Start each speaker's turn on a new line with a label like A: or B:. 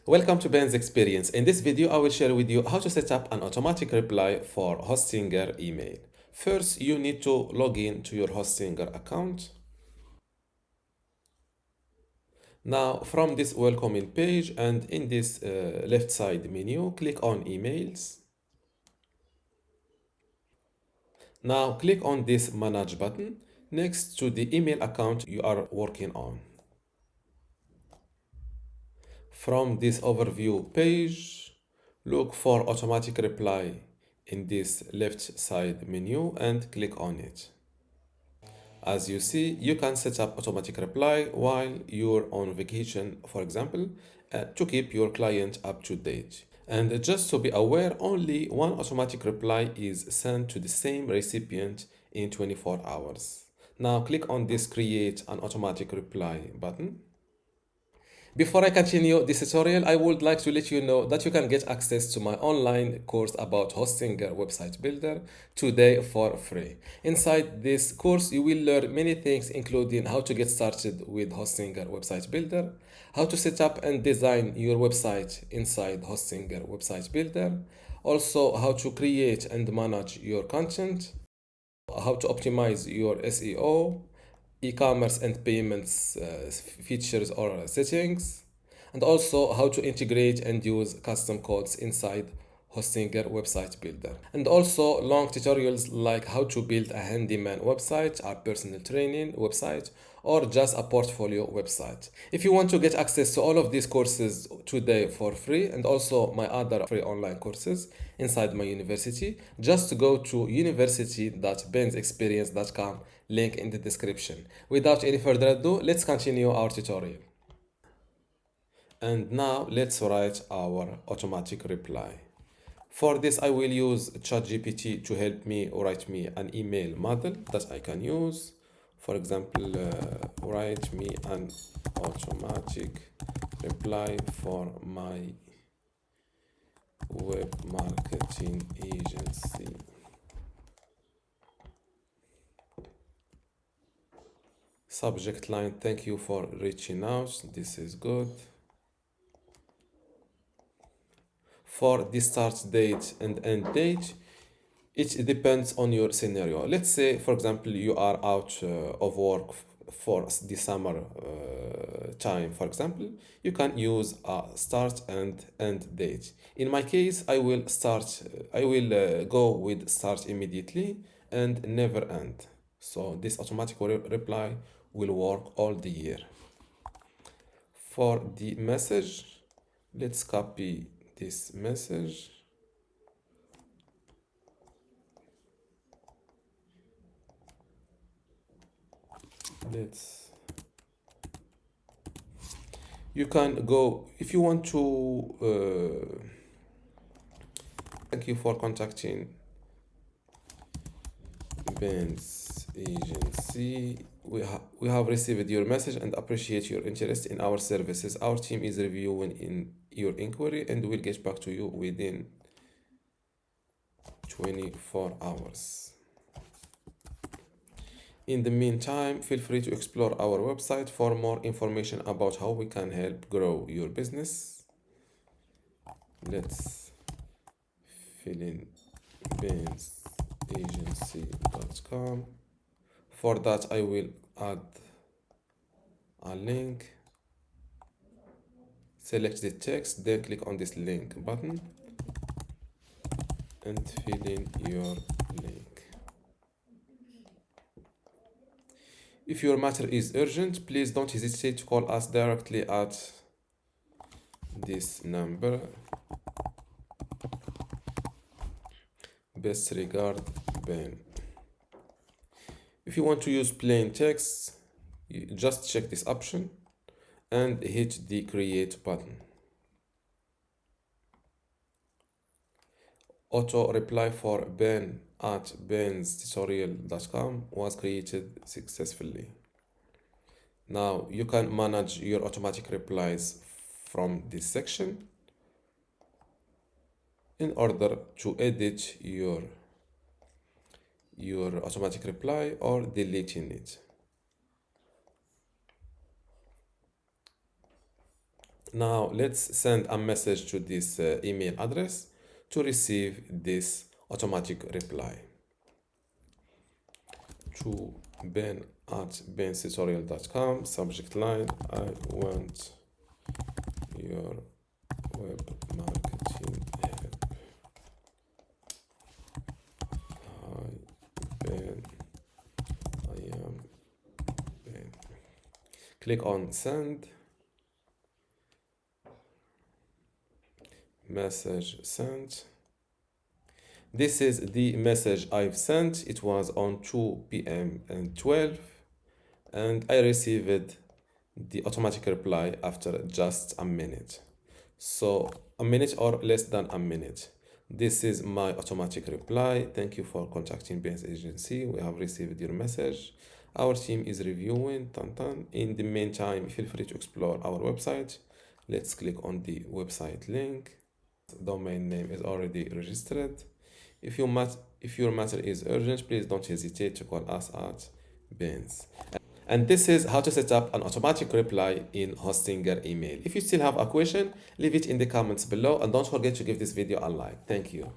A: Welcome to Ben's Experience. In this video, I will share with you how to set up an automatic reply for Hostinger email. First, you need to log in to your Hostinger account. Now, from this welcoming page and in this left side menu, click on emails. Now, click on this manage button next to the email account you are working on. From this overview page, look for automatic reply in this left side menu and click on it. As you see, you can set up automatic reply while you're on vacation, for example, to keep your client up to date. And just to be aware, only one automatic reply is sent to the same recipient in 24 hours. Now click on this create an automatic reply button. Before I continue this tutorial, I would like to let you know that you can get access to my online course about Hostinger Website Builder today for free. Inside this course, you will learn many things including how to get started with Hostinger Website Builder, how to set up and design your website inside Hostinger Website Builder, also how to create and manage your content, how to optimize your SEO, e-commerce and payments features or settings, and also how to integrate and use custom codes inside Hostinger Website Builder. And also long tutorials like how to build a handyman website, a personal training website, or just a portfolio website. If you want to get access to all of these courses today for free and also my other free online courses inside my university, just go to university.bensexperience.com, link in the description. Without any further ado, let's continue our tutorial. And now let's write our automatic reply. For this, I will use ChatGPT to help me write me an email model that I can use. For example, write me an automatic reply for my web marketing agency. Subject line, thank you for reaching out. This is good. For the start date and end date, it depends on your scenario. Let's say, for example, you are out of work for the summer time, for example, you can use a start and end date. In my case, I will go with start immediately and never end. So this automatic reply will work all the year. For the message, let's copy this message. You can go if you want to thank you for contacting Ben's agency. We have received your message and appreciate your interest in our services. Our team is reviewing in your inquiry and will get back to you within 24 hours. In the meantime, feel free to explore our website for more information about how we can help grow your business. Let's fill in bensagency.com. For that, I will add a link. Select the text, then click on this link button and fill in your link. If your matter is urgent, please don't hesitate to call us directly at this number. Best regard, Ben. If you want to use plain text, you just check this option and hit the create button. Auto reply for Ben at benstutorial.com was created successfully. Now you can manage your automatic replies from this section in order to edit your automatic reply or deleting it. Now let's send a message to this email address to receive this automatic reply. To ben@bentutorial.com, subject line, I want your web marketing help. Hi Ben, I am Ben. Click on send. Message sent. This is the message I've sent. It was on 2 p.m. and 12, and I received the automatic reply after just a minute. So a minute or less than a minute. This is my automatic reply. Thank you for contacting Ben's agency. We have received your message. Our team is reviewing. In the meantime, feel free to explore our website. Let's click on the website link. Domain name is already registered. If your matter is urgent, please don't hesitate to call us at Ben's. And this is how to set up an automatic reply in Hostinger email. If you still have a question, leave it in the comments below, and don't forget to give this video a like. Thank you.